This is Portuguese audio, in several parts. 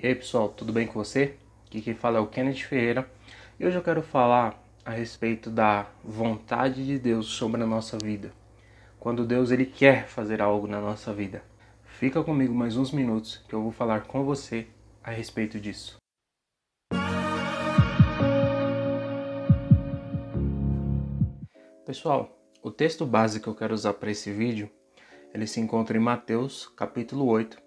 E aí pessoal, tudo bem com você? Aqui quem fala é o Kenneth Ferreira e hoje eu quero falar a respeito da vontade de Deus sobre a nossa vida. Quando Deus ele quer fazer algo na nossa vida. Fica comigo mais uns minutos que eu vou falar com você a respeito disso. Pessoal, o texto base que eu quero usar para esse vídeo, ele se encontra em Mateus capítulo 8,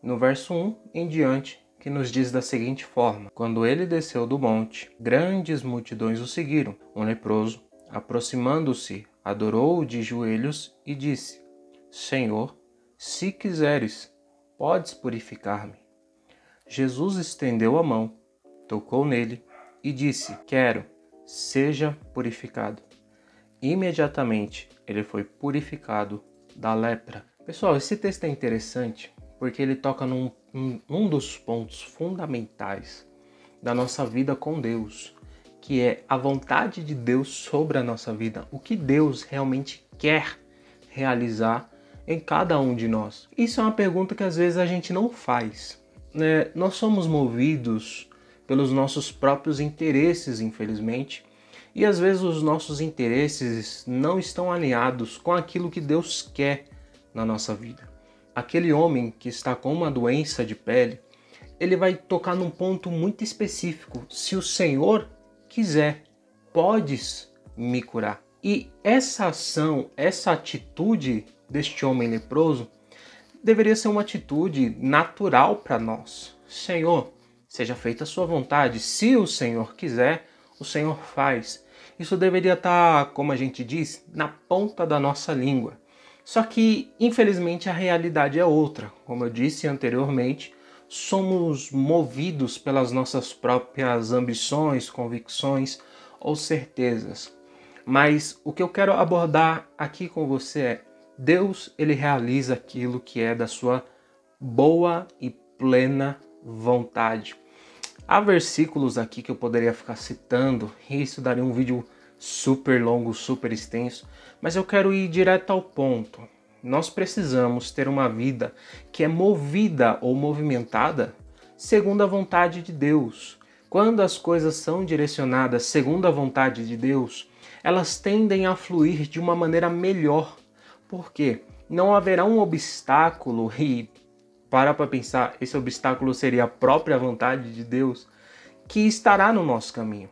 no verso 1 em diante, que nos diz da seguinte forma: Quando ele desceu do monte, grandes multidões o seguiram. Um leproso, aproximando-se, adorou-o de joelhos e disse: Senhor, se quiseres, podes purificar-me. Jesus estendeu a mão, tocou nele e disse: Quero, seja purificado. Imediatamente ele foi purificado da lepra. Pessoal, esse texto é interessante porque ele toca num dos pontos fundamentais da nossa vida com Deus, que é a vontade de Deus sobre a nossa vida, o que Deus realmente quer realizar em cada um de nós. Isso é uma pergunta que às vezes a gente não faz, né? Nós somos movidos pelos nossos próprios interesses, infelizmente, e às vezes os nossos interesses não estão alinhados com aquilo que Deus quer na nossa vida. Aquele homem que está com uma doença de pele, ele vai tocar num ponto muito específico. Se o Senhor quiser, podes me curar. E essa ação, essa atitude deste homem leproso, deveria ser uma atitude natural para nós. Senhor, seja feita a sua vontade. Se o Senhor quiser, o Senhor faz. Isso deveria estar, como a gente diz, na ponta da nossa língua. Só que, infelizmente, a realidade é outra. Como eu disse anteriormente, somos movidos pelas nossas próprias ambições, convicções ou certezas. Mas o que eu quero abordar aqui com você é: Deus, ele realiza aquilo que é da sua boa e plena vontade. Há versículos aqui que eu poderia ficar citando, e isso daria um vídeo super longo, super extenso, mas eu quero ir direto ao ponto. Nós precisamos ter uma vida que é movida ou movimentada segundo a vontade de Deus. Quando as coisas são direcionadas segundo a vontade de Deus, elas tendem a fluir de uma maneira melhor. Por quê? Não haverá um obstáculo e para pensar, esse obstáculo seria a própria vontade de Deus que estará no nosso caminho.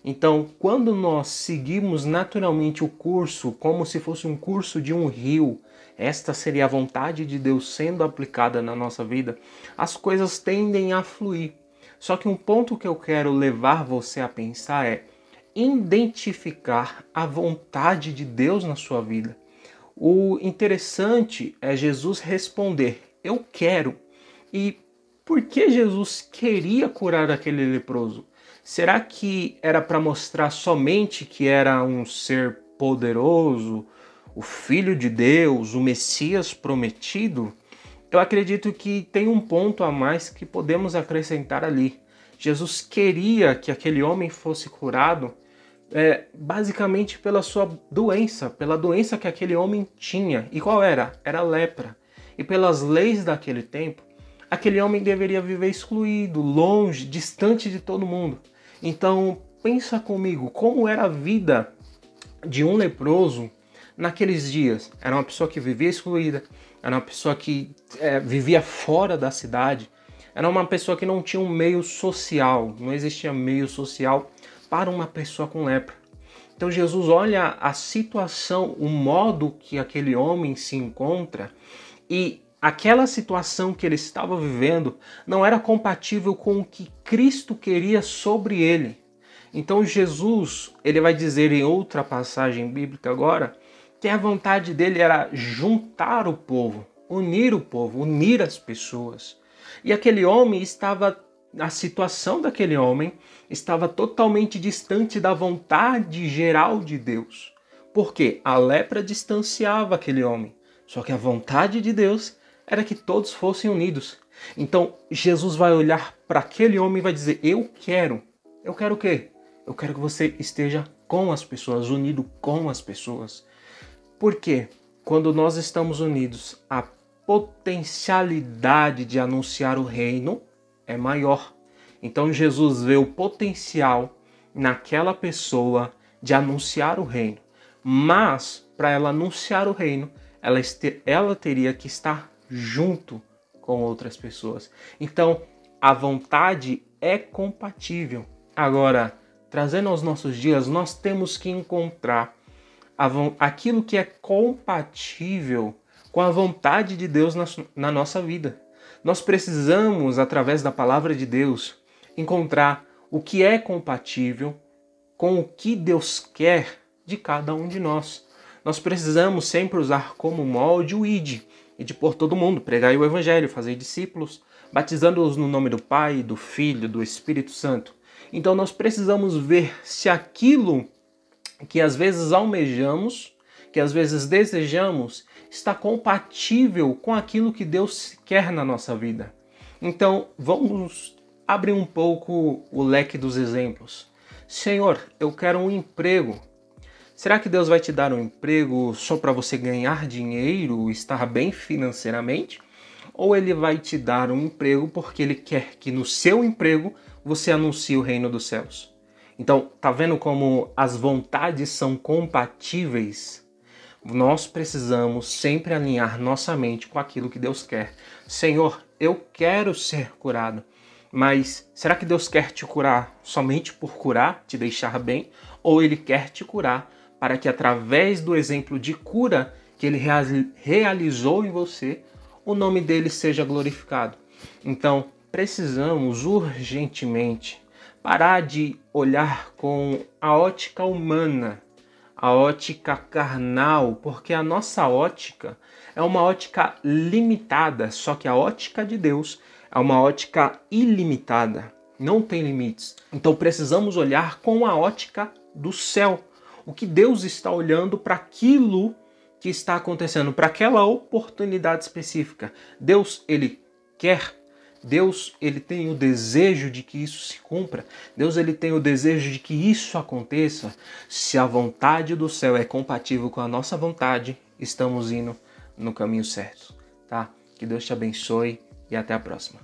Então, quando nós seguimos naturalmente o curso, como se fosse um curso de um rio, esta seria a vontade de Deus sendo aplicada na nossa vida, as coisas tendem a fluir. Só que um ponto que eu quero levar você a pensar é identificar a vontade de Deus na sua vida. O interessante é Jesus responder: eu quero. E por que Jesus queria curar aquele leproso? Será que era para mostrar somente que era um ser poderoso, o Filho de Deus, o Messias prometido? Eu acredito que tem um ponto a mais que podemos acrescentar ali. Jesus queria que aquele homem fosse curado basicamente pela sua doença, pela doença que aquele homem tinha. E qual era? Era a lepra. E pelas leis daquele tempo, aquele homem deveria viver excluído, longe, distante de todo mundo. Então, pensa comigo, como era a vida de um leproso naqueles dias? Era uma pessoa que vivia excluída, era uma pessoa que vivia fora da cidade, era uma pessoa que não tinha um meio social, não existia meio social para uma pessoa com lepra. Então Jesus olha a situação, o modo que aquele homem se encontra, e aquela situação que ele estava vivendo não era compatível com o que Cristo queria sobre ele. Então Jesus, ele vai dizer em outra passagem bíblica agora, que a vontade dele era juntar o povo, unir as pessoas. E aquele homem a situação daquele homem estava totalmente distante da vontade geral de Deus. Porque a lepra distanciava aquele homem. Só que a vontade de Deus era que todos fossem unidos. Então Jesus vai olhar para aquele homem e vai dizer: eu quero o quê? Eu quero que você esteja com as pessoas, unido com as pessoas. Por quê? Quando nós estamos unidos, a potencialidade de anunciar o reino é maior. Então Jesus vê o potencial naquela pessoa de anunciar o reino. Mas, para ela anunciar o reino, ela teria que estar junto com outras pessoas. Então, a vontade é compatível. Agora, trazendo aos nossos dias, nós temos que encontrar aquilo que é compatível com a vontade de Deus na nossa vida. Nós precisamos, através da palavra de Deus, encontrar o que é compatível com o que Deus quer de cada um de nós. Nós precisamos sempre usar como molde o ID por todo mundo, pregai o evangelho, fazer discípulos, batizando-os no nome do Pai, do Filho, do Espírito Santo. Então nós precisamos ver se aquilo que às vezes almejamos, que às vezes desejamos, está compatível com aquilo que Deus quer na nossa vida. Então vamos abrir um pouco o leque dos exemplos. Senhor, eu quero um emprego. Será que Deus vai te dar um emprego só para você ganhar dinheiro, estar bem financeiramente? Ou Ele vai te dar um emprego porque Ele quer que no seu emprego você anuncie o reino dos céus? Então, tá vendo como as vontades são compatíveis? Nós precisamos sempre alinhar nossa mente com aquilo que Deus quer. Senhor, eu quero ser curado. Mas será que Deus quer te curar somente por curar, te deixar bem? Ou Ele quer te curar para que através do exemplo de cura que Ele realizou em você, o nome dele seja glorificado? Então, precisamos urgentemente parar de olhar com a ótica humana, a ótica carnal, porque a nossa ótica é uma ótica limitada, só que a ótica de Deus é uma ótica ilimitada, não tem limites. Então precisamos olhar com a ótica do céu, o que Deus está olhando para aquilo que está acontecendo, para aquela oportunidade específica. Deus, Ele quer. Deus, Ele tem o desejo de que isso se cumpra. Deus, Ele tem o desejo de que isso aconteça. Se a vontade do céu é compatível com a nossa vontade, estamos indo no caminho certo, tá? Que Deus te abençoe e até a próxima.